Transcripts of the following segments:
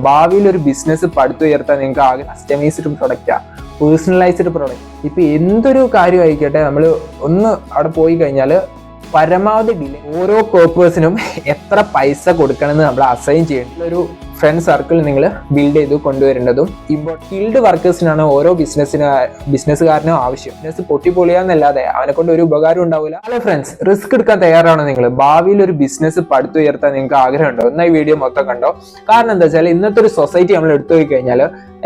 ഭാവിയിൽ ഒരു ബിസിനസ് പടുത്തുയർത്താൻ നിങ്ങൾക്ക് ആകെ കസ്റ്റമൈസ്ഡ് പ്രൊഡക്റ്റാ, പേഴ്സണലൈസ്ഡ് പ്രൊഡക്റ്റ്. ഇപ്പൊ എന്തൊരു കാര്യം ആയിക്കോട്ടെ, നമ്മൾ ഒന്ന് അവിടെ പോയി കഴിഞ്ഞാൽ പരമാവധി ഡിലേ ഓരോ പേർപ്പസിനും എത്ര പൈസ കൊടുക്കണമെന്ന് നമ്മൾ അസൈൻ ചെയ്യേണ്ട ഒരു ഫ്രണ്ട് സർക്കിൾ നിങ്ങൾ ബിൽഡ് ചെയ്ത് കൊണ്ടുവരേണ്ടതും സ്കിൽഡ് വർക്കേഴ്സിനാണ് ഓരോ ബിസിനസ്സുകാരനും ആവശ്യം. ബിസിനസ് പൊട്ടിപ്പൊളിയാന്നല്ലാതെ അവനെ കൊണ്ട് ഒരു ഉപകാരം ഉണ്ടാവില്ല. ഹലോ ഫ്രണ്ട്സ്, റിസ്ക് എടുക്കാൻ തയ്യാറാണോ നിങ്ങൾ? ഭാവിയിൽ ഒരു ബിസിനസ് പടുത്തുയർത്താൻ നിങ്ങൾക്ക് ആഗ്രഹമുണ്ടോ? എന്നാൽ ഈ വീഡിയോ മൊത്തം കണ്ടോ. കാരണം എന്താ വെച്ചാൽ ഇന്നത്തെ ഒരു സൊസൈറ്റി നമ്മൾ എടുത്തു പോയി കഴിഞ്ഞാൽ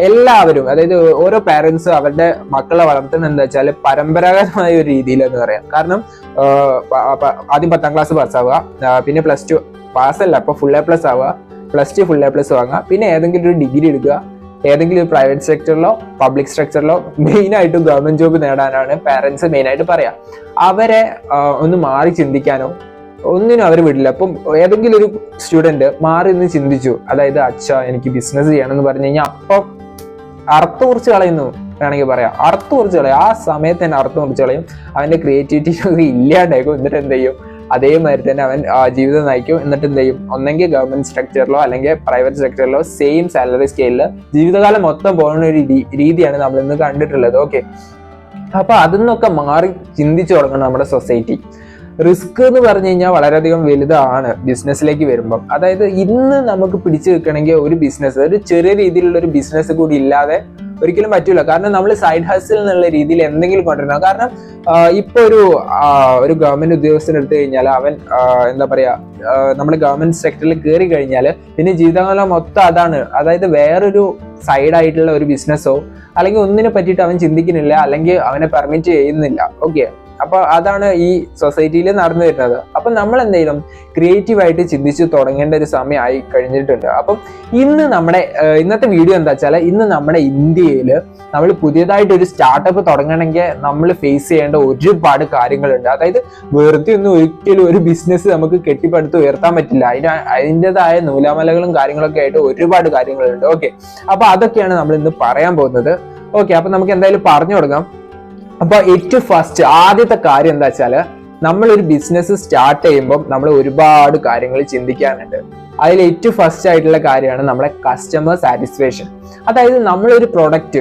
എല്ലാവരും, അതായത് ഓരോ പാരന്റ്സ് അവരുടെ മക്കളെ വളർത്തുന്നത് എന്താ വെച്ചാൽ പരമ്പരാഗതമായ ഒരു രീതിയിൽ എന്ന് പറയാം. കാരണം ആദ്യം 10ാം ക്ലാസ് പാസ്സാവുക, പിന്നെ +2 പാസ്സല്ല, ഇപ്പൊ ഫുൾ A+ ആവുക, +2 ഫുൾ A+ വാങ്ങുക, പിന്നെ ഏതെങ്കിലും ഒരു ഡിഗ്രി എടുക്കുക, ഏതെങ്കിലും ഒരു പ്രൈവറ്റ് സെക്ടറിലോ പബ്ലിക് സെക്ടറിലോ മെയിനായിട്ടും ഗവൺമെന്റ് ജോബ് നേടാനാണ് പാരന്റ്സ് മെയിനായിട്ട് പറയാ. അവരെ ഒന്ന് മാറി ചിന്തിക്കാനോ ഒന്നിനും അവർ വിടില്ല. അപ്പം ഏതെങ്കിലും ഒരു സ്റ്റുഡന്റ് മാറി നിന്ന് ചിന്തിച്ചു, അതായത് എനിക്ക് ബിസിനസ് ചെയ്യണമെന്ന് പറഞ്ഞു കഴിഞ്ഞാൽ അപ്പം അർത്ഥം കുറിച്ച് കളയുന്നു വേണമെങ്കിൽ പറയാം. അർത്ഥം കുറിച്ച് കളയും, ആ സമയത്ത് തന്നെ അർത്ഥം കുറിച്ച് കളയും. അവന്റെ ക്രിയേറ്റിവിറ്റി ഇല്ലാണ്ടായിരിക്കും. എന്നിട്ട് എന്ത് ചെയ്യും? അതേമാതിരി തന്നെ അവൻ ജീവിതം നയിക്കും. എന്നിട്ട് എന്ത് ചെയ്യും? ഒന്നെങ്കിൽ ഗവൺമെന്റ് സെക്ടറിലോ അല്ലെങ്കിൽ പ്രൈവറ്റ് സെക്ടറിലോ സെയിം സാലറി സ്കെയിലിൽ ജീവിതകാലം മൊത്തം പോകുന്ന ഒരു രീതിയാണ് നമ്മൾ ഇന്ന് കണ്ടിട്ടുള്ളത്. ഓക്കെ, അപ്പൊ അതിൽ നിന്നൊക്കെ മാറി ചിന്തിച്ചു തുടങ്ങണം നമ്മുടെ സൊസൈറ്റി. റിസ്ക് എന്ന് പറഞ്ഞു കഴിഞ്ഞാൽ വളരെയധികം വലുതാണ് ബിസിനസ്സിലേക്ക് വരുമ്പം. അതായത് ഇന്ന് നമുക്ക് പിടിച്ചു വെക്കണമെങ്കിൽ ഒരു ബിസിനസ്, ഒരു ചെറിയ രീതിയിലുള്ള ഒരു ബിസിനസ് കൂടി ഇല്ലാതെ ഒരിക്കലും പറ്റൂല. കാരണം നമ്മൾ സൈഡ് ഹസിൽ എന്നുള്ള രീതിയിൽ എന്തെങ്കിലും കൊണ്ടുവരണം. കാരണം ഇപ്പൊ ഒരു ഗവൺമെന്റ് ഉദ്യോഗസ്ഥൻ എടുത്തു കഴിഞ്ഞാൽ അവൻ എന്താ പറയാ, നമ്മൾ ഗവൺമെന്റ് സെക്ടറിൽ കയറി കഴിഞ്ഞാൽ പിന്നെ ജീവിതകാലം മൊത്തം അതാണ്. അതായത് വേറൊരു സൈഡായിട്ടുള്ള ഒരു ബിസിനസ്സോ അല്ലെങ്കിൽ ഒന്നിനെ പറ്റിയിട്ട് അവൻ ചിന്തിക്കുന്നില്ല, അല്ലെങ്കിൽ അവനെ പെർമിറ്റ് ചെയ്യുന്നില്ല. ഓക്കെ, അപ്പൊ അതാണ് ഈ സൊസൈറ്റിയിൽ നടന്നു വരുന്നത്. അപ്പൊ നമ്മൾ എന്തെങ്കിലും ക്രിയേറ്റീവായിട്ട് ചിന്തിച്ച് തുടങ്ങേണ്ട ഒരു സമയമായി കഴിഞ്ഞിട്ടുണ്ട്. അപ്പം ഇന്നത്തെ വീഡിയോ എന്താ വെച്ചാൽ, ഇന്ന് നമ്മുടെ ഇന്ത്യയിൽ നമ്മൾ പുതിയതായിട്ട് ഒരു സ്റ്റാർട്ടപ്പ് തുടങ്ങണമെങ്കിൽ നമ്മൾ ഫേസ് ചെയ്യേണ്ട ഒരുപാട് കാര്യങ്ങളുണ്ട്. അതായത് വെറുതെ ഒന്നും ഒരിക്കലും ഒരു ബിസിനസ് നമുക്ക് കെട്ടിപ്പടുത്ത് ഉയർത്താൻ പറ്റില്ല. അതിൻ്റെതായ നൂലാമലകളും കാര്യങ്ങളൊക്കെ ആയിട്ട് ഒരുപാട് കാര്യങ്ങളുണ്ട്. ഓക്കെ, അപ്പൊ അതൊക്കെയാണ് നമ്മൾ ഇന്ന് പറയാൻ പോകുന്നത്. ഓക്കെ, അപ്പൊ നമുക്ക് എന്തായാലും പറഞ്ഞു തുടങ്ങാം. അപ്പൊ ഏറ്റവും ഫസ്റ്റ് ആദ്യത്തെ കാര്യം എന്താ വെച്ചാല്, നമ്മളൊരു ബിസിനസ് സ്റ്റാർട്ട് ചെയ്യുമ്പോൾ നമ്മൾ ഒരുപാട് കാര്യങ്ങൾ ചിന്തിക്കാനുണ്ട്. അതിൽ ഏറ്റവും ഫസ്റ്റ് ആയിട്ടുള്ള കാര്യമാണ് നമ്മുടെ കസ്റ്റമർ സാറ്റിസ്ഫാക്ഷൻ. അതായത് നമ്മളൊരു പ്രൊഡക്റ്റ്,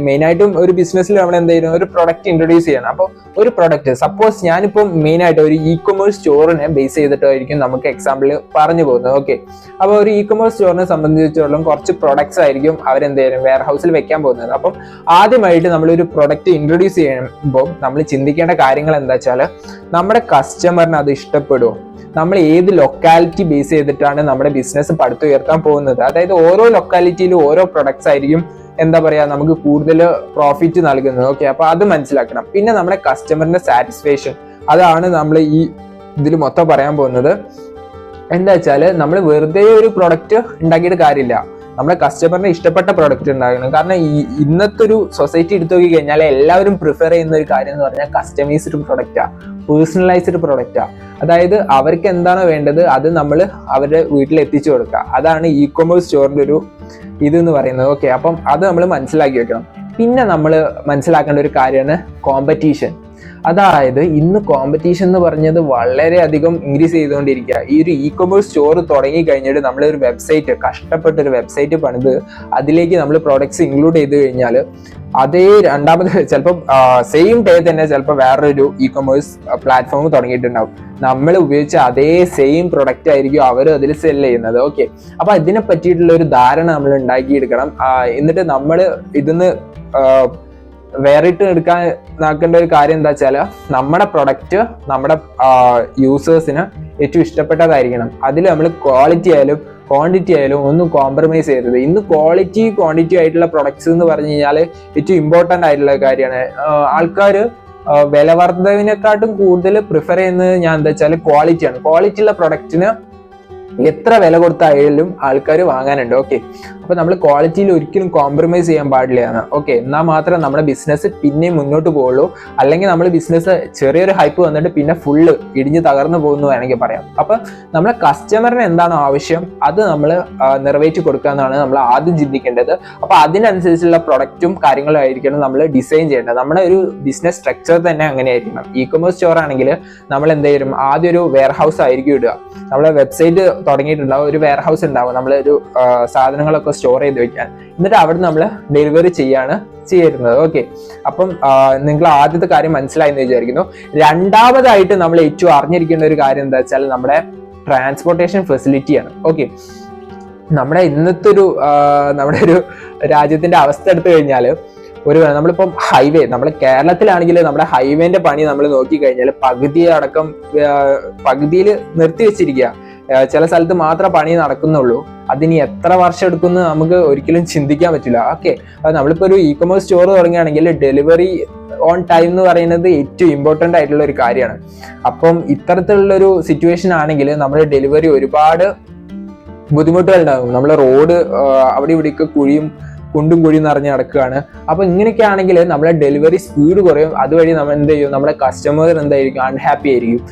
മെയിനായിട്ടും ഒരു ബിസിനസ്സിൽ നമ്മൾ എന്തെങ്കിലും ഒരു പ്രൊഡക്റ്റ് ഇൻട്രൊഡ്യൂസ് ചെയ്യണം. അപ്പോൾ ഒരു പ്രൊഡക്റ്റ്, സപ്പോസ് ഞാനിപ്പോൾ മെയിനായിട്ട് ഒരു ഇ-കൊമേഴ്സ് സ്റ്റോറിനെ ബേസ് ചെയ്തിട്ടായിരിക്കും നമുക്ക് എക്സാമ്പിൾ പറഞ്ഞു പോകുന്നത്. ഓക്കെ, അപ്പോൾ ഒരു ഇ-കൊമേഴ്സ് സ്റ്റോറിനെ സംബന്ധിച്ചിടത്തോളം കുറച്ച് പ്രൊഡക്ട്സ് ആയിരിക്കും അവരെന്തെങ്കിലും വെയർ ഹൗസിൽ വെക്കാൻ പോകുന്നത്. അപ്പം ആദ്യമായിട്ട് നമ്മളൊരു പ്രൊഡക്റ്റ് ഇൻട്രൊഡ്യൂസ് ചെയ്യുമ്പോൾ നമ്മൾ ചിന്തിക്കേണ്ട കാര്യങ്ങൾ എന്താ വെച്ചാൽ, നമ്മുടെ കസ്റ്റമറിന് അത് ഇഷ്ടപ്പെടുമോ, നമ്മൾ ഏത് ലൊക്കാലിറ്റി ബേസ് ചെയ്തിട്ടാണ് നമ്മുടെ ബിസിനസ് പടുത്തുയർത്താൻ പോകുന്നത്. അതായത് ഓരോ ലൊക്കാലിറ്റിയിലും ഓരോ പ്രൊഡക്ട്സ് ആയിരിക്കും എന്താ പറയാ നമുക്ക് കൂടുതൽ പ്രോഫിറ്റ് നൽകുന്നത്. ഓക്കെ, അപ്പൊ അത് മനസ്സിലാക്കണം. പിന്നെ നമ്മുടെ കസ്റ്റമറിന്റെ സാറ്റിസ്ഫാക്ഷൻ, അതാണ് നമ്മൾ ഈ ഇതിൽ മൊത്തം പറയാൻ പോകുന്നത്. എന്താ വെച്ചാല്, നമ്മൾ വെറുതെ ഒരു പ്രൊഡക്റ്റ് ഉണ്ടാക്കിയിട്ട് കാര്യമില്ല, നമ്മുടെ കസ്റ്റമറിന് ഇഷ്ടപ്പെട്ട പ്രൊഡക്റ്റ് ഉണ്ടാക്കണം. കാരണം ഇന്നത്തെ ഒരു സൊസൈറ്റി എടുത്തു നോക്കി കഴിഞ്ഞാൽ എല്ലാവരും പ്രിഫർ ചെയ്യുന്ന ഒരു കാര്യം എന്ന് പറഞ്ഞാൽ കസ്റ്റമൈസ്ഡ് പ്രൊഡക്റ്റാ, പേഴ്സണലൈസ്ഡ് പ്രൊഡക്റ്റാ. അതായത് അവർക്ക് എന്താണോ വേണ്ടത് അത് നമ്മൾ അവരുടെ വീട്ടിൽ എത്തിച്ചു കൊടുക്കുക. അതാണ് ഇ-കൊമേഴ്സ് സ്റ്റോറിന്റെ ഒരു ഇതെന്ന് പറയുന്നത്. ഓക്കെ, അപ്പം അത് നമ്മൾ മനസ്സിലാക്കി വെക്കണം. പിന്നെ നമ്മൾ മനസ്സിലാക്കേണ്ട ഒരു കാര്യമാണ് കോമ്പറ്റീഷൻ. അതായത് ഇന്ന് കോമ്പറ്റീഷൻ എന്ന് പറഞ്ഞത് വളരെയധികം ഇൻക്രീസ് ചെയ്തുകൊണ്ടിരിക്കുക. ഈ ഒരു ഇ-കൊമേഴ്സ് സ്റ്റോർ തുടങ്ങി കഴിഞ്ഞിട്ട് നമ്മളൊരു വെബ്സൈറ്റ്, കഷ്ടപ്പെട്ടൊരു വെബ്സൈറ്റ് പണിത് അതിലേക്ക് നമ്മൾ പ്രോഡക്ട്സ് ഇൻക്ലൂഡ് ചെയ്ത് കഴിഞ്ഞാൽ അതേ രണ്ടാമത് ചിലപ്പോൾ സെയിം ഡേ തന്നെ ചിലപ്പോൾ വേറൊരു ഇ-കൊമേഴ്സ് പ്ലാറ്റ്ഫോം തുടങ്ങിയിട്ടുണ്ടാവും. നമ്മൾ ഉപയോഗിച്ച അതേ സെയിം പ്രൊഡക്റ്റ് ആയിരിക്കും അവർ അതിൽ സെല് ചെയ്യുന്നത്. ഓക്കെ, അപ്പൊ ഇതിനെ പറ്റിയിട്ടുള്ള ഒരു ധാരണ നമ്മൾ ഉണ്ടാക്കിയെടുക്കണം. എന്നിട്ട് നമ്മൾ ഇതിന്ന് വേറിട്ട് എടുക്കാൻ നോക്കേണ്ട ഒരു കാര്യം എന്താ വെച്ചാൽ, നമ്മുടെ പ്രൊഡക്റ്റ് നമ്മുടെ യൂസേഴ്സിന് ഏറ്റവും ഇഷ്ടപ്പെട്ടതായിരിക്കണം. അതിൽ നമ്മൾ ക്വാളിറ്റി ആയാലും ക്വാണ്ടിറ്റി ആയാലും ഒന്നും കോംപ്രമൈസ് ചെയ്യരുത്. ഇന്ന് ക്വാളിറ്റി ക്വാണ്ടിറ്റി ആയിട്ടുള്ള പ്രൊഡക്ട്സ് എന്ന് പറഞ്ഞു കഴിഞ്ഞാൽ ഏറ്റവും ഇമ്പോർട്ടൻ്റ് ആയിട്ടുള്ള കാര്യമാണ്. ആൾക്കാർ വില വർദ്ധവിനെക്കാട്ടും കൂടുതൽ പ്രിഫർ ചെയ്യുന്നത് ഞാൻ എന്താ വെച്ചാൽ ക്വാളിറ്റിയാണ്. ക്വാളിറ്റി ഉള്ള പ്രൊഡക്റ്റിന് എത്ര വില കൊടുത്തായാലും ആൾക്കാർ വാങ്ങാനുണ്ട്. ഓക്കെ, അപ്പൊ നമ്മൾ ക്വാളിറ്റിയിൽ ഒരിക്കലും കോംപ്രമൈസ് ചെയ്യാൻ പാടില്ല. ഓക്കെ, എന്നാൽ മാത്രം നമ്മുടെ ബിസിനസ് പിന്നെ മുന്നോട്ട് പോകുള്ളൂ. അല്ലെങ്കിൽ നമ്മൾ ബിസിനസ് ചെറിയൊരു ഹൈപ്പ് വന്നിട്ട് പിന്നെ ഫുള്ള് ഇടിഞ്ഞ് തകർന്നു പോകുന്നു വേണമെങ്കിൽ പറയാം. അപ്പൊ നമ്മളെ കസ്റ്റമറിന് എന്താണോ ആവശ്യം അത് നമ്മൾ നിറവേറ്റി കൊടുക്കുക എന്നാണ് നമ്മൾ ആദ്യം ചിന്തിക്കേണ്ടത്. അപ്പൊ അതിനനുസരിച്ചുള്ള പ്രൊഡക്റ്റും കാര്യങ്ങളും ആയിരിക്കണം നമ്മൾ ഡിസൈൻ ചെയ്യേണ്ടത്. നമ്മുടെ ഒരു ബിസിനസ് സ്ട്രക്ചർ തന്നെ അങ്ങനെ ആയിരിക്കണം. ഇ-കൊമേഴ്സ് സ്റ്റോർ ആണെങ്കിൽ നമ്മൾ എന്ത് ചെയ്യും, ആദ്യം ഒരു വെയർ ഹൗസ് ആയിരിക്കും ഇടുക. നമ്മളെ വെബ്സൈറ്റ് തുടങ്ങിയിട്ടുണ്ടാവും, ഒരു വെയർ ഹൗസ് ഉണ്ടാവും, നമ്മളൊരു സാധനങ്ങളൊക്കെ സ്റ്റോർ ചെയ്ത് വെക്കാൻ. എന്നിട്ട് അവിടെ നമ്മൾ ഡെലിവറി ചെയ്യാണ് ചെയ്യുന്നത്. ഓക്കെ, അപ്പം നിങ്ങൾ ആദ്യത്തെ കാര്യം മനസ്സിലായി എന്ന് വിചാരിക്കുന്നു. രണ്ടാമതായിട്ട് നമ്മൾ ഏറ്റവും അറിഞ്ഞിരിക്കേണ്ട ഒരു കാര്യം എന്താ വെച്ചാൽ നമ്മുടെ ട്രാൻസ്പോർട്ടേഷൻ ഫെസിലിറ്റിയാണ്. ഓക്കെ, നമ്മുടെ ഇന്നത്തെ നമ്മുടെ ഒരു രാജ്യത്തിന്റെ അവസ്ഥ എടുത്തു കഴിഞ്ഞാൽ നമ്മളിപ്പം ഹൈവേ, നമ്മൾ കേരളത്തിലാണെങ്കിൽ നമ്മുടെ ഹൈവേന്റെ പണി നമ്മൾ നോക്കിക്കഴിഞ്ഞാൽ പകുതിയിൽ നിർത്തി വെച്ചിരിക്കുക. ചില സ്ഥലത്ത് മാത്രം പണി നടക്കുന്നുള്ളൂ. അതിനി എത്ര വർഷം എടുക്കുന്നു നമുക്ക് ഒരിക്കലും ചിന്തിക്കാൻ പറ്റില്ല. ഓക്കെ, നമ്മളിപ്പോ ഒരു ഇ-കൊമേഴ്സ് സ്റ്റോർ തുടങ്ങുകയാണെങ്കിൽ ഡെലിവറി ഓൺ ടൈം എന്ന് പറയുന്നത് ഏറ്റവും ഇമ്പോർട്ടന്റ് ആയിട്ടുള്ള ഒരു കാര്യമാണ്. അപ്പം ഇത്തരത്തിലുള്ള ഒരു സിറ്റുവേഷൻ ആണെങ്കിൽ നമ്മുടെ ഡെലിവറി ഒരുപാട് ബുദ്ധിമുട്ടുകൾ ഉണ്ടാകും. നമ്മളെ റോഡ് അവിടെ ഇവിടെയൊക്കെ കുണ്ടും കുഴിയും നിറഞ്ഞ് നടക്കുകയാണ്. അപ്പൊ ഇങ്ങനെയൊക്കെ ആണെങ്കിൽ നമ്മളെ ഡെലിവറി സ്പീഡ് കുറയും. അതുവഴി നമ്മൾ എന്ത് ചെയ്യും, നമ്മുടെ കസ്റ്റമർ എന്തായിരിക്കും, അൺഹാപ്പി ആയിരിക്കും.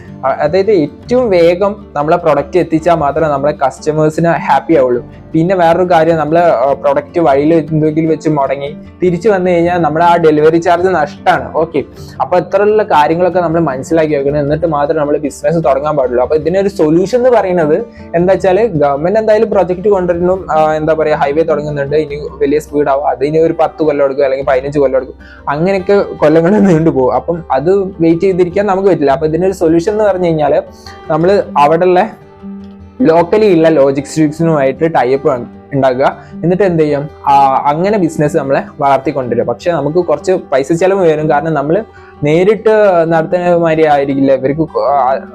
അതായത് ഏറ്റവും വേഗം നമ്മളെ പ്രൊഡക്റ്റ് എത്തിച്ചാൽ മാത്രമേ നമ്മളെ കസ്റ്റമേഴ്സിന് ഹാപ്പി ആവുള്ളൂ. പിന്നെ വേറൊരു കാര്യം, നമ്മളെ പ്രൊഡക്റ്റ് വഴിയിൽ എന്തെങ്കിലും വെച്ച് മുടങ്ങി തിരിച്ചു വന്നു കഴിഞ്ഞാൽ നമ്മുടെ ആ ഡെലിവറി ചാർജ് നഷ്ടമാണ്. ഓക്കെ, അപ്പൊ ഇത്തരമുള്ള കാര്യങ്ങളൊക്കെ നമ്മൾ മനസ്സിലാക്കി വെക്കണം. എന്നിട്ട് മാത്രമേ നമ്മൾ ബിസിനസ് തുടങ്ങാൻ പാടുള്ളൂ. അപ്പൊ ഇതിനൊരു സൊല്യൂഷൻ എന്ന് പറയുന്നത് എന്താ വെച്ചാൽ, ഗവൺമെന്റ് എന്തായാലും പ്രൊജക്ട് കൊണ്ടുവരുന്നു, എന്താ പറയാ, ഹൈവേ തുടങ്ങുന്നുണ്ട്, ഇനി വലിയ സ്പീഡ് ആവും, അതിന് ഒരു 10 കൊല്ലം എടുക്കും അല്ലെങ്കിൽ 15 കൊല്ലം എടുക്കും, അങ്ങനെയൊക്കെ കൊല്ലങ്ങൾ നീണ്ടുപോകും. അപ്പം അത് വെയിറ്റ് ചെയ്തിരിക്കാൻ നമുക്ക് പറ്റില്ല. അപ്പൊ ഇതിനൊരു സൊല്യൂഷൻ എന്ന് പറഞ്ഞു കഴിഞ്ഞാൽ നമ്മൾ അവിടെയുള്ള ലോക്കലി ഉള്ള ലോജിസ്റ്റിക്സിനുമായിട്ട് ടൈപ്പ് ഉണ്ടാക്കുക. എന്നിട്ട് എന്ത് ചെയ്യും, അങ്ങനെ ബിസിനസ് നമ്മളെ വളർത്തിക്കൊണ്ടുവരും. പക്ഷെ നമുക്ക് കുറച്ച് പൈസ ചെലവ് വരും. കാരണം നമ്മൾ നേരിട്ട് നടത്തുന്ന മാതിരി ആയിരിക്കില്ല, ഇവർക്ക്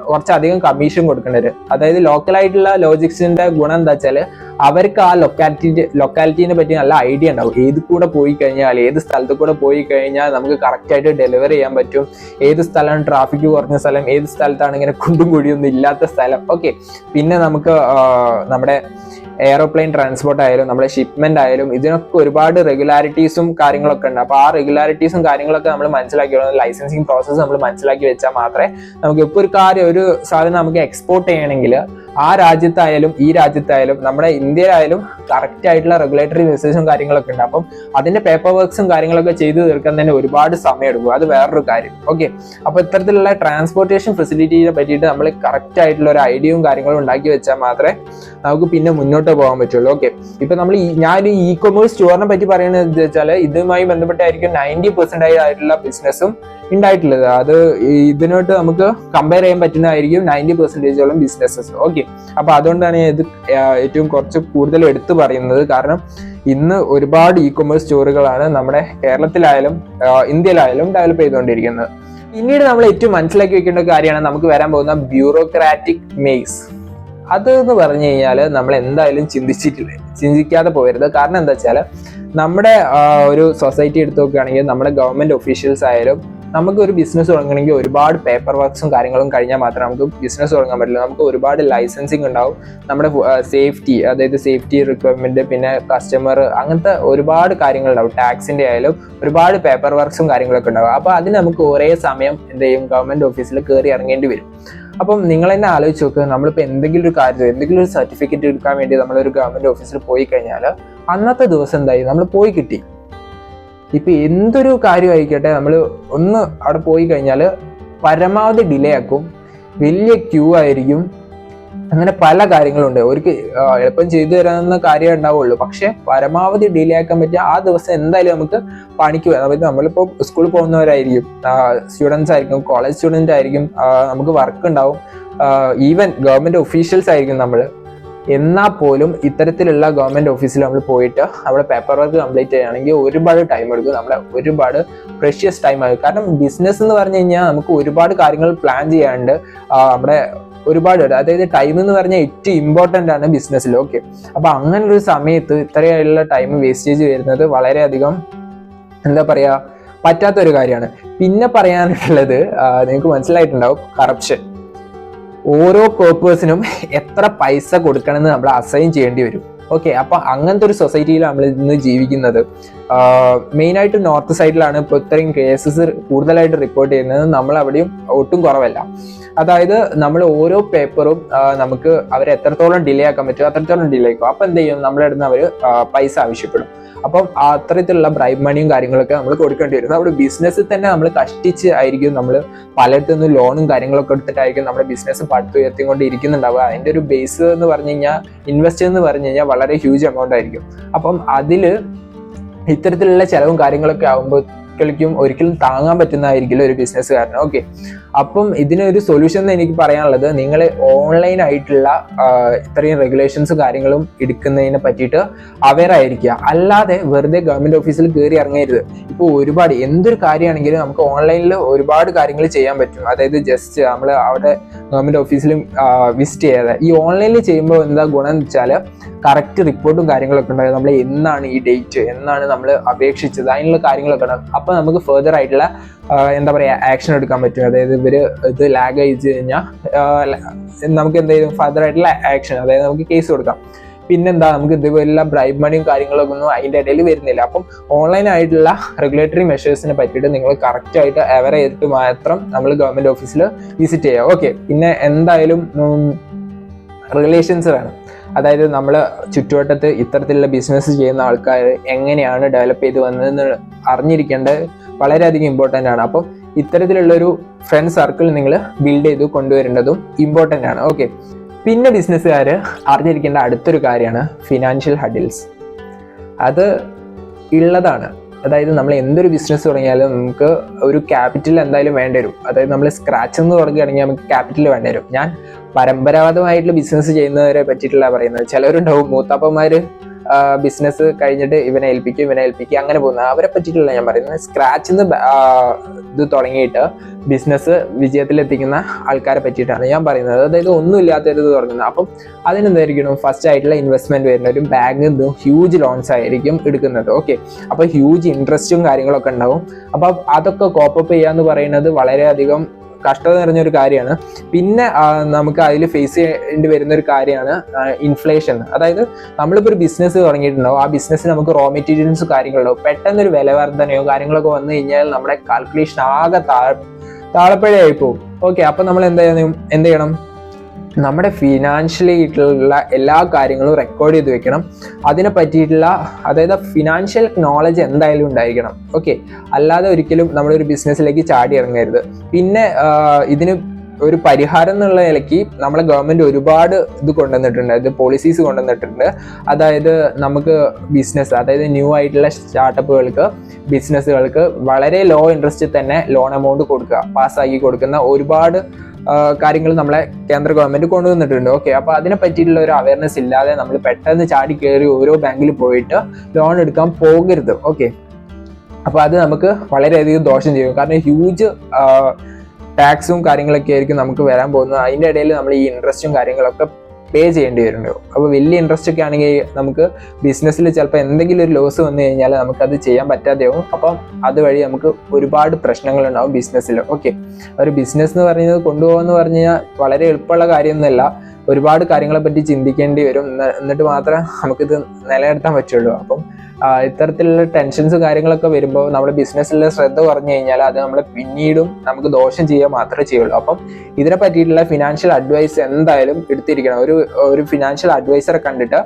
കുറച്ചധികം കമ്മീഷൻ കൊടുക്കേണ്ടി വരും. അതായത് ലോക്കലായിട്ടുള്ള ലോജിസ്റ്റിക്സിന്റെ ഗുണം എന്താ വെച്ചാൽ അവർക്ക് ആ ലൊക്കാലിറ്റീനെ പറ്റി നല്ല ഐഡിയ ഉണ്ടാവും. ഏത് കൂടെ പോയി കഴിഞ്ഞാൽ, ഏത് സ്ഥലത്ത് കൂടെ പോയി കഴിഞ്ഞാൽ നമുക്ക് കറക്റ്റ് ആയിട്ട് ഡെലിവറി ചെയ്യാൻ പറ്റും, ഏത് സ്ഥലമാണ് ട്രാഫിക് കുറഞ്ഞ സ്ഥലം, ഏത് സ്ഥലത്താണ് ഇങ്ങനെ കുണ്ടും കുഴിയൊന്നും ഇല്ലാത്ത സ്ഥലം. ഓക്കെ, പിന്നെ നമുക്ക് നമ്മുടെ എയറോപ്ലെയിൻ ട്രാൻസ്പോർട്ട് ആയാലും നമ്മുടെ ഷിപ്മെന്റ് ആയാലും ഇതിനൊക്കെ ഒരുപാട് റെഗുലാരിറ്റീസും കാര്യങ്ങളൊക്കെ ഉണ്ട്. അപ്പൊ ആ റെഗുലാരിറ്റീസും കാര്യങ്ങളൊക്കെ നമ്മൾ മനസ്സിലാക്കി, ലൈസൻസിങ് പ്രോസസ്സ് നമ്മൾ മനസ്സിലാക്കി വെച്ചാൽ മാത്രമേ നമുക്ക് ഇപ്പോൾ ഒരു സാധനം നമുക്ക് എക്സ്പോർട്ട് ചെയ്യണമെങ്കിൽ ആ രാജ്യത്തായാലും ഈ രാജ്യത്തായാലും നമ്മുടെ ഇന്ത്യയിലായാലും കറക്റ്റ് ആയിട്ടുള്ള റെഗുലേറ്ററി മെസ്സേജും കാര്യങ്ങളൊക്കെ ഉണ്ട്. അപ്പം അതിന്റെ പേപ്പർ വർക്ക്സും കാര്യങ്ങളൊക്കെ ചെയ്തു തീർക്കാൻ തന്നെ ഒരുപാട് സമയം എടുക്കും. അത് വേറൊരു കാര്യം. ഓക്കെ, അപ്പൊ ഇത്തരത്തിലുള്ള ട്രാൻസ്പോർട്ടേഷൻ ഫെസിലിറ്റിയെ പറ്റിയിട്ട് നമ്മൾ കറക്റ്റ് ആയിട്ടുള്ള ഒരു ഐഡിയയും കാര്യങ്ങളും ഉണ്ടാക്കി വെച്ചാൽ മാത്രമേ നമുക്ക് പിന്നെ മുന്നോട്ട് പോകാൻ പറ്റുള്ളൂ. ഓക്കെ, ഇപ്പൊ ഞാൻ ഇ-കൊമേഴ്സ് സ്റ്റോറിനെ പറ്റി പറയുന്നത് വെച്ചാൽ ഇതുമായി ബന്ധപ്പെട്ടായിരിക്കും 90% ആയിട്ടുള്ള ബിസിനസ്സും ഉണ്ടായിട്ടുള്ളത്. അത് ഇതിനോട്ട് നമുക്ക് കമ്പയർ ചെയ്യാൻ പറ്റുന്നതായിരിക്കും 90% ബിസിനസ്സസ്. ഓക്കെ, അപ്പൊ അതുകൊണ്ടാണ് ഇത് ഏറ്റവും കുറച്ച് കൂടുതൽ എടുത്തു പറയുന്നത്. കാരണം ഇന്ന് ഒരുപാട് ഇ-കൊമേഴ്സ് സ്റ്റോറുകളാണ് നമ്മുടെ കേരളത്തിലായാലും ഇന്ത്യയിലായാലും ഡെവലപ്പ് ചെയ്തുകൊണ്ടിരിക്കുന്നത്. പിന്നീട് നമ്മൾ ഏറ്റവും മനസ്സിലാക്കി വെക്കേണ്ട കാര്യമാണ് നമുക്ക് വരാൻ പോകുന്ന ബ്യൂറോക്രാറ്റിക് മെയ്സ്. അത് എന്ന് പറഞ്ഞു കഴിഞ്ഞാൽ നമ്മൾ എന്തായാലും ചിന്തിക്കാതെ പോകരുത്. കാരണം എന്താ വെച്ചാൽ നമ്മുടെ ഒരു സൊസൈറ്റി എടുത്ത് നോക്കുകയാണെങ്കിൽ നമ്മുടെ ഗവൺമെന്റ് ഒഫീഷ്യൽസ് ആയാലും നമുക്ക് ഒരു ബിസിനസ് തുടങ്ങണമെങ്കിൽ ഒരുപാട് പേപ്പർ വർക്ക്സും കാര്യങ്ങളും കഴിഞ്ഞാൽ മാത്രമേ നമുക്ക് ബിസിനസ് തുടങ്ങാൻ പറ്റില്ല. നമുക്ക് ഒരുപാട് ലൈസൻസിങ് ഉണ്ടാവും, നമ്മുടെ സേഫ്റ്റി, അതായത് സേഫ്റ്റി റിക്വയർമെന്റ്, പിന്നെ കസ്റ്റമർ, അങ്ങനത്തെ ഒരുപാട് കാര്യങ്ങളുണ്ടാവും. ടാക്സിന്റെ ആയാലും ഒരുപാട് പേപ്പർ വർക്ക്സും കാര്യങ്ങളൊക്കെ ഉണ്ടാവും. അപ്പൊ അതിന് നമുക്ക് ഒരേ സമയം എന്ത് ചെയ്യും, ഗവൺമെന്റ് ഓഫീസിൽ കയറി ഇറങ്ങേണ്ടി വരും. അപ്പം നിങ്ങൾ തന്നെ ആലോചിച്ച് നോക്കുക, നമ്മളിപ്പോൾ എന്തെങ്കിലും ഒരു സർട്ടിഫിക്കറ്റ് എടുക്കാൻ വേണ്ടി നമ്മളൊരു ഗവൺമെന്റ് ഓഫീസിൽ പോയി കഴിഞ്ഞാൽ അന്നത്തെ ദിവസം എന്തായി, നമ്മൾ പോയി കിട്ടി. ഇപ്പൊ എന്തൊരു കാര്യം ആയിക്കോട്ടെ, നമ്മൾ ഒന്ന് അവിടെ പോയി കഴിഞ്ഞാൽ പരമാവധി ഡിലേ ആക്കും, വലിയ ക്യൂ ആയിരിക്കും, അങ്ങനെ പല കാര്യങ്ങളുണ്ട്. അവർക്ക് എളുപ്പം ചെയ്തു തരാവുന്ന കാര്യം ഉണ്ടാവുള്ളൂ. പക്ഷെ പരമാവധി ഡിലേ ആക്കാൻ പറ്റിയ ആ ദിവസം എന്തായാലും നമുക്ക് പണിക്ക് പോകാം. അതായത് നമ്മളിപ്പോ സ്കൂളിൽ പോകുന്നവരായിരിക്കും, സ്റ്റുഡൻസ് ആയിരിക്കും, കോളേജ് സ്റ്റുഡന്റ് ആയിരിക്കും, നമുക്ക് വർക്ക് ഉണ്ടാവും, ഈവൻ ഗവൺമെന്റ് ഒഫീഷ്യൽസ് ആയിരിക്കും നമ്മൾ. എന്നാൽ പോലും ഇത്തരത്തിലുള്ള ഗവൺമെന്റ് ഓഫീസിൽ നമ്മൾ പോയിട്ട് അവിടെ പേപ്പർ വർക്ക് കംപ്ലീറ്റ് ചെയ്യുകയാണെങ്കിൽ ഒരുപാട് ടൈം എടുക്കും, നമ്മളെ ഒരുപാട് പ്രഷ്യസ് ടൈം ആകും. കാരണം ബിസിനസ് എന്ന് പറഞ്ഞു കഴിഞ്ഞാൽ നമുക്ക് ഒരുപാട് കാര്യങ്ങൾ പ്ലാൻ ചെയ്യാണ്ട് നമ്മുടെ ഒരുപാട്, അതായത് ടൈം എന്ന് പറഞ്ഞാൽ ഏറ്റവും ഇമ്പോർട്ടൻ്റ് ആണ് ബിസിനസ്സിൽ. ഓക്കെ, അപ്പൊ അങ്ങനെ ഒരു സമയത്ത് ഇത്രയുള്ള ടൈം വേസ്റ്റേജ് വരുന്നത് വളരെയധികം എന്താ പറയാ പറ്റാത്തൊരു കാര്യമാണ്. പിന്നെ പറയാനുള്ളത് നിങ്ങൾക്ക് മനസ്സിലായിട്ടുണ്ടാവും, കറപ്ഷൻ. ഓരോ പേർപ്പേഴ്സിനും എത്ര പൈസ കൊടുക്കണമെന്ന് നമ്മൾ അസൈൻ ചെയ്യേണ്ടി വരും. ഓക്കെ, അപ്പൊ അങ്ങനത്തെ ഒരു സൊസൈറ്റിയിലാണ് നമ്മൾ ഇന്ന് ജീവിക്കുന്നത്. മെയിനായിട്ട് നോർത്ത് സൈഡിലാണ് ഇപ്പോൾ ഇത്രയും കേസസ് കൂടുതലായിട്ട് റിപ്പോർട്ട് ചെയ്യുന്നത്. നമ്മൾ അവിടെയും ഒട്ടും കുറവല്ല. അതായത് നമ്മൾ ഓരോ പേപ്പറും നമുക്ക് അവരെ എത്രത്തോളം ഡിലേ ആക്കാൻ പറ്റുമോ അത്രത്തോളം ഡിലേ ആക്കും. അപ്പൊ എന്ത് ചെയ്യും, നമ്മുടെ അടുത്ത് അവർ പൈസ ആവശ്യപ്പെടും. അപ്പം അത്തരത്തിലുള്ള ബ്രൈബ് മണിയും കാര്യങ്ങളൊക്കെ നമ്മൾ കൊടുക്കേണ്ടി വരും. നമ്മുടെ ബിസിനസ്സിൽ തന്നെ നമ്മൾ കഷ്ടിച്ച് ആയിരിക്കും നമ്മൾ പലയിടത്തു നിന്ന് ലോണും കാര്യങ്ങളൊക്കെ എടുത്തിട്ടായിരിക്കും നമ്മുടെ ബിസിനസ് പടുത്തുയർത്തിക്കൊണ്ട് ഇരിക്കുന്നുണ്ടാവുക. അതിൻ്റെ ഒരു ബേസ് എന്ന് പറഞ്ഞു കഴിഞ്ഞാൽ, ഇൻവെസ്റ്റ് എന്ന് പറഞ്ഞു കഴിഞ്ഞാൽ വളരെ ഹ്യൂജ് എമൗണ്ട് ആയിരിക്കും. അപ്പം അതിൽ ഇത്തരത്തിലുള്ള ചെലവും കാര്യങ്ങളൊക്കെ ആകുമ്പോൾ ഒരിക്കലും താങ്ങാൻ പറ്റുന്നതായിരിക്കില്ല ഒരു ബിസിനസ്സുകാരന്. ഓക്കെ, അപ്പം ഇതിനൊരു സൊല്യൂഷൻ എന്ന് എനിക്ക് പറയാനുള്ളത്, നിങ്ങൾ ഓൺലൈൻ ആയിട്ടുള്ള ഇത്രയും റെഗുലേഷൻസും കാര്യങ്ങളും എടുക്കുന്നതിനെ പറ്റിയിട്ട് അവെയർ ആയിരിക്കുക. അല്ലാതെ വെറുതെ ഗവൺമെന്റ് ഓഫീസിൽ കയറി ഇറങ്ങരുത്. ഇപ്പോൾ ഒരുപാട് എന്തൊരു കാര്യമാണെങ്കിലും നമുക്ക് ഓൺലൈനിൽ ഒരുപാട് കാര്യങ്ങൾ ചെയ്യാൻ പറ്റും. അതായത് ജസ്റ്റ് നമ്മൾ അവിടെ ഗവൺമെന്റ് ഓഫീസിൽ വിസിറ്റ് ചെയ്യാതെ ഈ ഓൺലൈനിൽ ചെയ്യുമ്പോൾ എന്താ ഗുണം എന്ന് വെച്ചാൽ, കറക്റ്റ് റിപ്പോർട്ടും കാര്യങ്ങളൊക്കെ ഉണ്ടാകും. നമ്മൾ എന്നാണ് ഈ ഡേറ്റ്, എന്നാണ് നമ്മൾ അപേക്ഷിച്ചത്, അതിനുള്ള കാര്യങ്ങളൊക്കെ ഉണ്ടാകും. അപ്പോൾ നമുക്ക് ഫെർദർ ആയിട്ടുള്ള എന്താ പറയുക ആക്ഷൻ എടുക്കാൻ പറ്റും. അതായത് ഇത് ലാഗ് അയച്ചു കഴിഞ്ഞാൽ നമുക്ക് എന്തെങ്കിലും ഫർദർ ആയിട്ടുള്ള ആക്ഷൻ, അതായത് നമുക്ക് കേസ് കൊടുക്കാം. പിന്നെന്താ, നമുക്ക് ഇതുപോലുള്ള ബ്രൈബ് മണിയും കാര്യങ്ങളൊക്കെ ഒന്നും അതിൻ്റെ ഇടയിൽ വരുന്നില്ല. അപ്പം ഓൺലൈൻ ആയിട്ടുള്ള റെഗുലേറ്ററി മെഷേഴ്സിനെ പറ്റിയിട്ട് നിങ്ങൾ കറക്റ്റ് ആയിട്ട് അവെയർ ചെയ്തിട്ട് മാത്രം നമ്മൾ ഗവൺമെന്റ് ഓഫീസിൽ വിസിറ്റ് ചെയ്യുക. ഓക്കെ, പിന്നെ എന്തായാലും റിലേഷൻസ് വേണം. അതായത് നമ്മൾ ചുറ്റുവട്ടത്ത് ഇത്തരത്തിലുള്ള ബിസിനസ് ചെയ്യുന്ന ആൾക്കാർ എങ്ങനെയാണ് ഡെവലപ്പ് ചെയ്ത് വന്നതെന്ന് അറിഞ്ഞിരിക്കേണ്ടത് വളരെയധികം ഇമ്പോർട്ടൻ്റ് ആണ്. അപ്പം ഇത്തരത്തിലുള്ളൊരു ഫ്രണ്ട് സർക്കിൾ നിങ്ങൾ ബിൽഡ് ചെയ്ത് കൊണ്ടുവരേണ്ടതും ഇമ്പോർട്ടൻ്റ് ആണ്. ഓക്കെ, പിന്നെ ബിസിനസ്സുകാർ അറിഞ്ഞിരിക്കേണ്ട അടുത്തൊരു കാര്യമാണ് ഫിനാൻഷ്യൽ ഹഡിൽസ്. അത് ഉള്ളതാണ്. അതായത് നമ്മൾ എന്തൊരു ബിസിനസ് തുടങ്ങിയാലും നമുക്ക് ഒരു ക്യാപിറ്റൽ എന്തായാലും വേണ്ടി വരും. അതായത് നമ്മൾ സ്ക്രാച്ച് എന്ന് തുടങ്ങുകയാണെങ്കിൽ നമുക്ക് ക്യാപിറ്റൽ വേണ്ടി വരും. ഞാൻ പരമ്പരാഗതമായിട്ടുള്ള ബിസിനസ് ചെയ്യുന്നവരെ പറ്റിയിട്ടല്ല പറയുന്നത്. ചിലവരുണ്ടാവും മൂത്താപ്പന്മാർ ബിസിനസ് കഴിഞ്ഞിട്ട് ഇവനെ ഏൽപ്പിക്കുക അങ്ങനെ പോകുന്നത്, അവരെ പറ്റിയിട്ടല്ല ഞാൻ പറയുന്നത്. സ്ക്രാച്ച് ഇത് തുടങ്ങിയിട്ട് ബിസിനസ് വിജയത്തിലെത്തിക്കുന്ന ആൾക്കാരെ പറ്റിയിട്ടാണ് ഞാൻ പറയുന്നത്. അതായത് ഒന്നുമില്ലാത്തത് തുടങ്ങുന്നത്. അപ്പം അതിനെന്തായിരിക്കണം, ഫസ്റ്റ് ആയിട്ടുള്ള ഇൻവെസ്റ്റ്മെന്റ് വരുന്ന ഒരു ബാങ്കിൽ നിന്നും ഹ്യൂജ് ലോൺസ് ആയിരിക്കും എടുക്കുന്നത്. ഓക്കെ, അപ്പോൾ ഹ്യൂജ് ഇൻട്രസ്റ്റും കാര്യങ്ങളൊക്കെ ഉണ്ടാവും. അപ്പം അതൊക്കെ കോപ്പപ്പ് ചെയ്യാന്ന് പറയുന്നത് വളരെയധികം കഷ്ടത നിറഞ്ഞൊരു കാര്യമാണ്. പിന്നെ നമുക്ക് അതിൽ ഫേസ് ചെയ്യേണ്ടി വരുന്ന ഒരു കാര്യമാണ് ഇൻഫ്ലേഷൻ. അതായത് നമ്മളിപ്പോൾ ഒരു ബിസിനസ് തുടങ്ങിയിട്ടുണ്ടാവും, ആ ബിസിനസ്സിന് നമുക്ക് റോ മെറ്റീരിയൽസ് കാര്യങ്ങളുണ്ടാവും. പെട്ടെന്നൊരു വില വർധനയോ കാര്യങ്ങളൊക്കെ വന്നു കഴിഞ്ഞാൽ നമ്മുടെ കാൽക്കുലേഷൻ ആകെ താഴെപ്പഴയായി പോകും. ഓക്കെ, അപ്പം നമ്മൾ എന്ത് ചെയ്യണം, നമ്മുടെ ഫിനാൻഷ്യലി ആയിട്ടുള്ള എല്ലാ കാര്യങ്ങളും റെക്കോർഡ് ചെയ്ത് വെക്കണം. അതിനെ പറ്റിയിട്ടുള്ള, അതായത് ഫിനാൻഷ്യൽ നോളജ് എന്തായാലും ഉണ്ടായിരിക്കണം. ഓക്കെ, അല്ലാതെ ഒരിക്കലും നമ്മളൊരു ബിസിനസ്സിലേക്ക് ചാടി ഇറങ്ങരുത്. പിന്നെ ഇതിന് ഒരു പരിഹാരം എന്നുള്ള നിലയ്ക്ക് നമ്മളെ ഗവൺമെന്റ് ഒരുപാട് ഇത് കൊണ്ടുവന്നിട്ടുണ്ട്, അത് പോളിസീസ് കൊണ്ടുവന്നിട്ടുണ്ട്. അതായത് നമുക്ക് ബിസിനസ്, അതായത് ന്യൂ ആയിട്ടുള്ള സ്റ്റാർട്ടപ്പുകൾക്ക്, ബിസിനസ്സുകൾക്ക് വളരെ ലോ ഇൻട്രസ്റ്റിൽ തന്നെ ലോൺ എമൗണ്ട് പാസ്സാക്കി കൊടുക്കുന്ന ഒരുപാട് കാര്യങ്ങൾ നമ്മളെ കേന്ദ്ര ഗവൺമെന്റ് കൊണ്ടുവന്നിട്ടുണ്ട്. ഓക്കെ, അപ്പോൾ അതിനെ പറ്റിയിട്ടുള്ള ഒരു അവയർനെസ് ഇല്ലാതെ നമ്മൾ പെട്ടെന്ന് ചാടി കയറി ഓരോ ബാങ്കിൽ പോയിട്ട് ലോൺ എടുക്കാൻ പോകരുത്. ഓക്കെ, അപ്പോൾ അത് നമുക്ക് വളരെയധികം ദോഷം ചെയ്യും. കാരണം ഹ്യൂജ് ടാക്സും കാര്യങ്ങളൊക്കെ ആയിരിക്കും നമുക്ക് വരാൻ പോകുന്നത്. അതിൻ്റെ ഇടയിൽ നമ്മൾ ഈ ഇൻട്രസ്റ്റും കാര്യങ്ങളൊക്കെ പേ ചെയ്യേണ്ടി വരുന്നുണ്ടാവും. അപ്പോൾ വലിയ ഇൻട്രസ്റ്റ് ഒക്കെ ആണെങ്കിൽ നമുക്ക് ബിസിനസ്സിൽ ചിലപ്പോൾ എന്തെങ്കിലും ഒരു ലോസ് വന്നു കഴിഞ്ഞാൽ നമുക്കത് ചെയ്യാൻ പറ്റാതെയാവും. അപ്പം അതുവഴി നമുക്ക് ഒരുപാട് പ്രശ്നങ്ങളുണ്ടാവും ബിസിനസ്സിൽ. ഓക്കെ, ഒരു ബിസിനസ് എന്ന് പറയുന്നത് കൊണ്ടുപോകുമെന്ന് പറഞ്ഞു കഴിഞ്ഞാൽ വളരെ എളുപ്പമുള്ള കാര്യമൊന്നുമല്ല. ഒരുപാട് കാര്യങ്ങളെ പറ്റി ചിന്തിക്കേണ്ടി വരും. എന്നിട്ട് മാത്രമേ നമുക്കിത് നിലനിർത്താൻ പറ്റുള്ളൂ. അപ്പം ഇത്തരത്തിലുള്ള ടെൻഷൻസ് കാര്യങ്ങളൊക്കെ വരുമ്പോൾ നമ്മുടെ ബിസിനസ്സിലെ ശ്രദ്ധ കുറഞ്ഞു കഴിഞ്ഞാൽ അത് നമ്മളെ പിന്നീടും നമുക്ക് ദോഷം ചെയ്യുക മാത്രമേ ചെയ്യുള്ളൂ. അപ്പം ഇതിനെ പറ്റിയിട്ടുള്ള ഫിനാൻഷ്യൽ അഡ്വൈസ് എന്തായാലും എടുത്തിരിക്കണം. ഒരു ഫിനാൻഷ്യൽ അഡ്വൈസറെ കണ്ടിട്ട്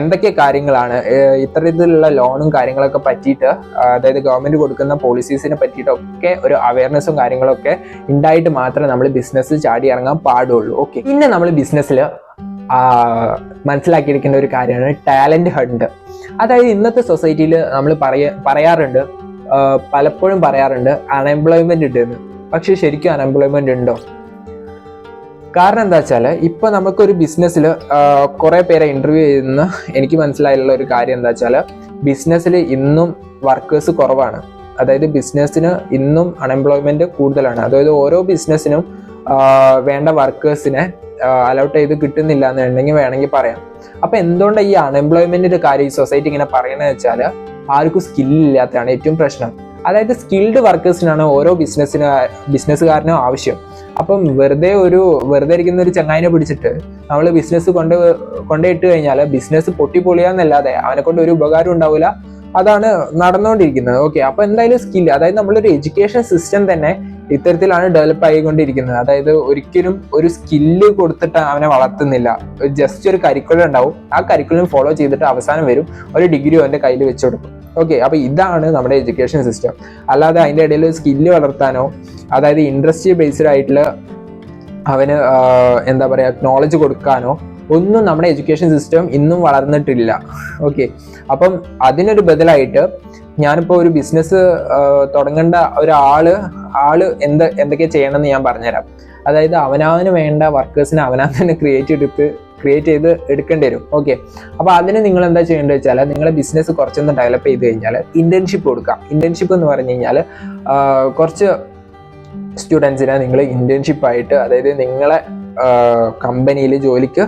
എന്തൊക്കെ കാര്യങ്ങളാണ് ഇത്തരത്തിലുള്ള ലോണും കാര്യങ്ങളൊക്കെ പറ്റിയിട്ട്, അതായത് ഗവൺമെന്റ് കൊടുക്കുന്ന പോളിസീസിനെ പറ്റിയിട്ടൊക്കെ ഒരു അവയർനെസ്സും കാര്യങ്ങളൊക്കെ ഉണ്ടായിട്ട് മാത്രമേ നമ്മൾ ബിസിനസ് ചാടി ഇറങ്ങാൻ പാടുള്ളൂ. ഓക്കെ, പിന്നെ നമ്മൾ ബിസിനസ്സിൽ മനസ്സിലാക്കിയിരിക്കേണ്ട ഒരു കാര്യമാണ് ടാലന്റ് ഹണ്ട്. അതായത് ഇന്നത്തെ സൊസൈറ്റിയിൽ നമ്മൾ പറയാറുണ്ട്, പലപ്പോഴും പറയാറുണ്ട് അൺഎംപ്ലോയ്മെന്റ് ഉണ്ടെന്ന്. പക്ഷെ ശരിക്കും അൺഎംപ്ലോയ്മെന്റ് ഉണ്ടോ? കാരണം എന്താ വെച്ചാൽ ഇപ്പൊ നമുക്കൊരു ബിസിനസ്സിൽ കുറെ പേരെ ഇന്റർവ്യൂ ചെയ്യുന്ന എനിക്ക് മനസ്സിലായുള്ള ഒരു കാര്യം എന്താ വെച്ചാൽ, ബിസിനസ്സിൽ ഇന്നും വർക്കേഴ്സ് കുറവാണ്. അതായത് ബിസിനസ്സിന് ഇന്നും അൺഎംപ്ലോയ്മെന്റ് കൂടുതലാണ്. അതായത് ഓരോ ബിസിനസ്സിനും വേണ്ട വർക്കേഴ്സിനെ അലൗട്ട് ചെയ്ത് കിട്ടുന്നില്ല എന്നുണ്ടെങ്കിൽ വേണമെങ്കിൽ പറയാം. അപ്പൊ എന്തുകൊണ്ടാണ് ഈ അൺഎംപ്ലോയ്മെന്റിന്റെ കാര്യം ഈ സൊസൈറ്റി ഇങ്ങനെ പറയണത് വെച്ചാൽ, ആർക്കും സ്കില്ലില്ലാത്തതാണ് ഏറ്റവും പ്രശ്നം. അതായത് സ്കിൽഡ് വർക്കേഴ്സിനാണ് ഓരോ ബിസിനസ്സുകാരനും ആവശ്യം. അപ്പം വെറുതെ ഇരിക്കുന്ന ഒരു ചങ്ങായിനെ പിടിച്ചിട്ട് നമ്മൾ ബിസിനസ് കൊണ്ടിട്ട് കഴിഞ്ഞാൽ ബിസിനസ് പൊട്ടിപ്പൊളിയാന്നല്ലാതെ അവനെ കൊണ്ട് ഒരു ഉപകാരം ഉണ്ടാവില്ല. അതാണ് നടന്നുകൊണ്ടിരിക്കുന്നത്. ഓക്കെ, അപ്പൊ എന്തായാലും സ്കില്ല്, അതായത് നമ്മളൊരു എഡ്യൂക്കേഷൻ സിസ്റ്റം തന്നെ ഇത്തരത്തിലാണ് ഡെവലപ്പ് ആയിക്കൊണ്ടിരിക്കുന്നത്. അതായത് ഒരിക്കലും ഒരു സ്കില്ല് കൊടുത്തിട്ട് അവനെ വളർത്തുന്നില്ല. ജസ്റ്റ് ഒരു കരിക്കുലം ഉണ്ടാവും, ആ കരിക്കുലം ഫോളോ ചെയ്തിട്ട് അവസാനം വരും ഒരു ഡിഗ്രി അവന്റെ കയ്യിൽ വെച്ച് കൊടുക്കും. ഓക്കെ, അപ്പൊ ഇതാണ് നമ്മുടെ എഡ്യൂക്കേഷൻ സിസ്റ്റം. അല്ലാതെ അതിന്റെ ഇടയിൽ സ്കില്ല് വളർത്താനോ, അതായത് ഇൻഡസ്ട്രി ബേസ്ഡ് ആയിട്ടുള്ള അവന് എന്താ പറയാ നോളജ് കൊടുക്കാനോ ഒന്നും നമ്മുടെ എഡ്യൂക്കേഷൻ സിസ്റ്റം ഇന്നും വളർന്നിട്ടില്ല. ഓക്കെ, അപ്പം അതിനൊരു ബദലായിട്ട് ഞാനിപ്പോൾ ഒരു ബിസിനസ് തുടങ്ങേണ്ട ആള് എന്തൊക്കെ ചെയ്യണമെന്ന് ഞാൻ പറഞ്ഞുതരാം. അതായത് അവനവന് വേണ്ട വർക്കേഴ്സിനെ അവനാൻ തന്നെ ക്രിയേറ്റ് ചെയ്ത് എടുക്കേണ്ടി വരും. ഓക്കെ, അപ്പൊ അതിന് നിങ്ങൾ എന്താ ചെയ്യേണ്ടത് വെച്ചാൽ, നിങ്ങളെ ബിസിനസ് കുറച്ചൊന്ന് ഡെവലപ്പ് ചെയ്ത് കഴിഞ്ഞാൽ ഇന്റേൺഷിപ്പ് കൊടുക്കാം. ഇന്റേൺഷിപ്പ് എന്ന് പറഞ്ഞു കഴിഞ്ഞാൽ കുറച്ച് സ്റ്റുഡൻസിനെ നിങ്ങൾ ഇന്റേൺഷിപ്പ് ആയിട്ട്, അതായത് നിങ്ങളെ കമ്പനിയിൽ ജോലിക്ക്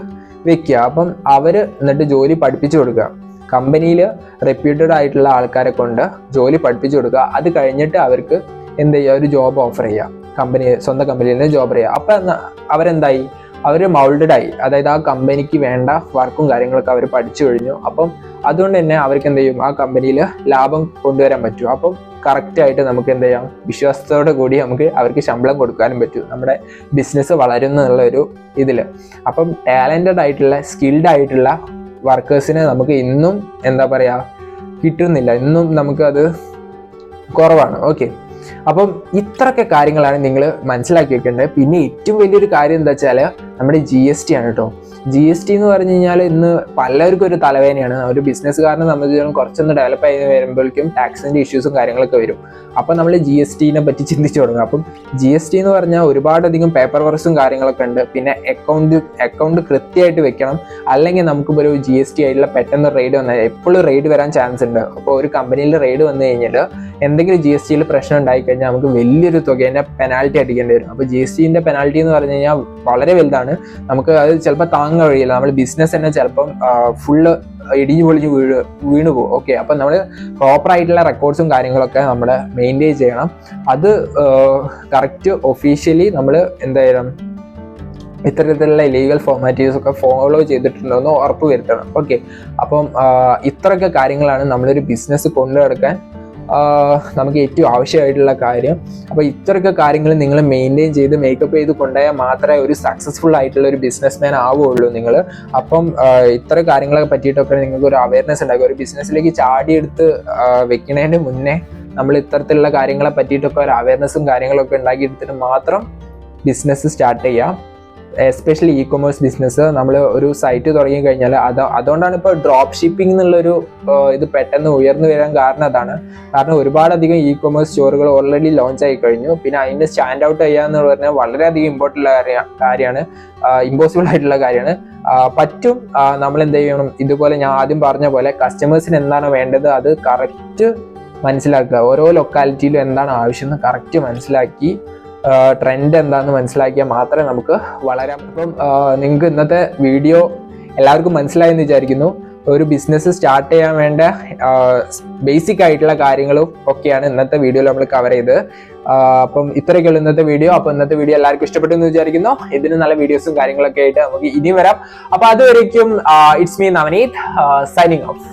വെക്കുക. അപ്പം അവര് എന്നിട്ട് ജോലി പഠിപ്പിച്ചു കൊടുക്കുക. കമ്പനിയിൽ റെപ്യൂട്ടഡ് ആയിട്ടുള്ള ആൾക്കാരെ കൊണ്ട് ജോലി പഠിപ്പിച്ചു കൊടുക്കുക. അത് കഴിഞ്ഞിട്ട് അവർക്ക് എന്ത് ചെയ്യുക, ഒരു ജോബ് ഓഫർ ചെയ്യുക, സ്വന്തം കമ്പനിയിൽ നിന്ന് ജോബ് ചെയ്യുക. അപ്പം അവരെന്തായി, അവർ മൗൾഡഡ് ആയി. അതായത് ആ കമ്പനിക്ക് വേണ്ട വർക്കും കാര്യങ്ങളൊക്കെ അവർ പഠിച്ചു കഴിഞ്ഞു. അപ്പം അതുകൊണ്ട് തന്നെ അവർക്ക് എന്ത് ചെയ്യും, ആ കമ്പനിയിൽ ലാഭം കൊണ്ടുവരാൻ പറ്റും. അപ്പം കറക്റ്റ് ആയിട്ട് നമുക്ക് എന്ത് ചെയ്യാം, വിശ്വാസത്തോടെ കൂടി നമുക്ക് അവർക്ക് ശമ്പളം കൊടുക്കാനും പറ്റും. നമ്മുടെ ബിസിനസ് വളരുന്നു എന്നുള്ള ഒരു ഇതിൽ. അപ്പം ടാലന്റഡ് ആയിട്ടുള്ള സ്കിൽഡ് ആയിട്ടുള്ള വർക്കേഴ്സിനെ നമുക്ക് ഇന്നും എന്താ പറയാ കിട്ടുന്നില്ല. ഇന്നും നമുക്കത് കുറവാണ്. ഓക്കെ, അപ്പം ഇത്രയൊക്കെ കാര്യങ്ങളാണ് നിങ്ങൾ മനസ്സിലാക്കി വെക്കേണ്ടത്. പിന്നെ ഏറ്റവും വലിയൊരു കാര്യം എന്താ വെച്ചാൽ നമ്മുടെ GST ആണ് കേട്ടോ. GST എന്ന് പറഞ്ഞു കഴിഞ്ഞാൽ ഇന്ന് പലർക്കും ഒരു തലവേദനയാണ്. ഒരു ബിസിനസ്സുകാരനെ സംബന്ധിച്ചിടത്തോളം കുറച്ചൊന്ന് ഡെവലപ്പ് ആയി വരുമ്പോഴേക്കും ടാക്സിന്റെ ഇഷ്യൂസും കാര്യങ്ങളൊക്കെ വരും. അപ്പം നമ്മൾ GSTനെ പറ്റി ചിന്തിച്ചു തുടങ്ങും. അപ്പം GST എന്ന് പറഞ്ഞാൽ ഒരുപാടധികം പേപ്പർ വർക്ക്സും കാര്യങ്ങളൊക്കെ ഉണ്ട്. പിന്നെ അക്കൗണ്ട് കൃത്യമായിട്ട് വെക്കണം. അല്ലെങ്കിൽ നമുക്കിപ്പോൾ ഒരു GST ആയിട്ടുള്ള പെട്ടെന്ന് റെയ്ഡ് വന്നാൽ എപ്പോഴും റെയ്ഡ് വരാൻ ചാൻസ് ഉണ്ട്. അപ്പോൾ ഒരു കമ്പനിയിൽ റെയ്ഡ് വന്നു കഴിഞ്ഞാൽ എന്തെങ്കിലും GSTയിൽ പ്രശ്നം ഉണ്ടായി കഴിഞ്ഞാൽ നമുക്ക് വലിയൊരു തുകേൻ്റെ പെനാൽറ്റി അടിക്കേണ്ടി വരും. അപ്പോൾ GSTന്റെ പെനാൽറ്റി എന്ന് പറഞ്ഞു കഴിഞ്ഞാൽ വളരെ വലുതാണ്. നമുക്ക് അത് ചിലപ്പോൾ താങ്ങാൻ കഴിയില്ല. നമ്മൾ ബിസിനസ് തന്നെ ചിലപ്പം ഫുള്ള് ഇടിഞ്ഞു പൊളിഞ്ഞ് വീണു പോകും. ഓക്കെ, അപ്പം നമ്മൾ പ്രോപ്പർ ആയിട്ടുള്ള റെക്കോർഡ്സും കാര്യങ്ങളൊക്കെ നമ്മൾ മെയിൻറ്റെയിൻ ചെയ്യണം. അത് കറക്റ്റ് ഒഫീഷ്യലി നമ്മൾ എന്തായാലും ഇത്തരത്തിലുള്ള ലീഗൽ ഫോർമാലിറ്റീസ് ഒക്കെ ഫോളോ ചെയ്തിട്ടുണ്ടോ എന്ന് ഉറപ്പ് വരുത്തണം. ഓക്കെ, അപ്പം ഇത്രയൊക്കെ കാര്യങ്ങളാണ് നമ്മളൊരു ബിസിനസ് കൊണ്ടു നടക്കാൻ നമുക്ക് ഏറ്റവും ആവശ്യമായിട്ടുള്ള കാര്യം. അപ്പോൾ ഇത്രയൊക്കെ കാര്യങ്ങൾ നിങ്ങൾ മെയിൻറ്റെയിൻ ചെയ്ത് മേക്കപ്പ് ചെയ്ത് കൊണ്ടുപോയാൽ മാത്രമേ ഒരു സക്സസ്ഫുൾ ആയിട്ടുള്ള ഒരു ബിസിനസ് മാൻ ആവുകയുള്ളൂ നിങ്ങൾ. അപ്പം ഇത്ര കാര്യങ്ങളൊക്കെ പറ്റിയിട്ടൊക്കെ നിങ്ങൾക്ക് ഒരു അവയർനെസ് ഉണ്ടാക്കുക. ഒരു ബിസിനസ്സിലേക്ക് ചാടിയെടുത്ത് വെക്കുന്നതിന് മുന്നേ നമ്മൾ ഇത്തരത്തിലുള്ള കാര്യങ്ങളെ പറ്റിയിട്ടൊക്കെ ഒരു അവയർനെസ്സും കാര്യങ്ങളൊക്കെ ഉണ്ടാക്കിയെടുത്തിട്ട് മാത്രം ബിസിനസ് സ്റ്റാർട്ട് ചെയ്യാം. എസ്പെഷ്യലി ഇ-കൊമേഴ്സ് ബിസിനസ് നമ്മൾ ഒരു സൈറ്റ് തുടങ്ങി കഴിഞ്ഞാൽ അതുകൊണ്ടാണ് ഇപ്പോൾ ഡ്രോപ്പ് ഷിപ്പിംഗ് എന്നുള്ളൊരു ഇത് പെട്ടെന്ന് ഉയർന്നു വരാൻ കാരണം അതാണ്. കാരണം ഒരുപാടധികം ഇ-കൊമേഴ്സ് സ്റ്റോറുകൾ ഓൾറെഡി ലോഞ്ച് ആയി കഴിഞ്ഞു. പിന്നെ അതിൻ്റെ സ്റ്റാൻഡ് ഔട്ട് ചെയ്യുക എന്ന് പറഞ്ഞാൽ വളരെയധികം കാര്യമാണ്, ഇമ്പോസിബിൾ ആയിട്ടുള്ള കാര്യമാണ്. പറ്റും. നമ്മൾ എന്ത് ചെയ്യണം, ഇതുപോലെ ഞാൻ ആദ്യം പറഞ്ഞ പോലെ കസ്റ്റമേഴ്സിന് എന്താണ് വേണ്ടത് അത് കറക്റ്റ് മനസ്സിലാക്കുക. ഓരോ ലൊക്കാലിറ്റിയിലും എന്താണ് ആവശ്യം എന്ന് കറക്റ്റ് മനസ്സിലാക്കി ട്രെൻഡ് എന്താണെന്ന് മനസ്സിലാക്കിയാൽ മാത്രമേ നമുക്ക് വളരാൻ. അപ്പം നിങ്ങൾക്ക് ഇന്നത്തെ വീഡിയോ എല്ലാവർക്കും മനസ്സിലായെന്ന് വിചാരിക്കുന്നു. ഒരു ബിസിനസ് സ്റ്റാർട്ട് ചെയ്യാൻ വേണ്ട ബേസിക് ആയിട്ടുള്ള കാര്യങ്ങളും ഒക്കെയാണ് ഇന്നത്തെ വീഡിയോയിൽ നമ്മൾ കവർ ചെയ്ത്. അപ്പം ഇത്രയൊക്കെയുള്ള ഇന്നത്തെ വീഡിയോ. അപ്പോൾ ഇന്നത്തെ വീഡിയോ എല്ലാവർക്കും ഇഷ്ടപ്പെട്ടു എന്ന് വിചാരിക്കുന്നു. ഇതിന് നല്ല വീഡിയോസും കാര്യങ്ങളൊക്കെ ആയിട്ട് നമുക്ക് ഇനി വരാം. അപ്പോൾ അതുവരേക്കും it's me Navaneeth signing of.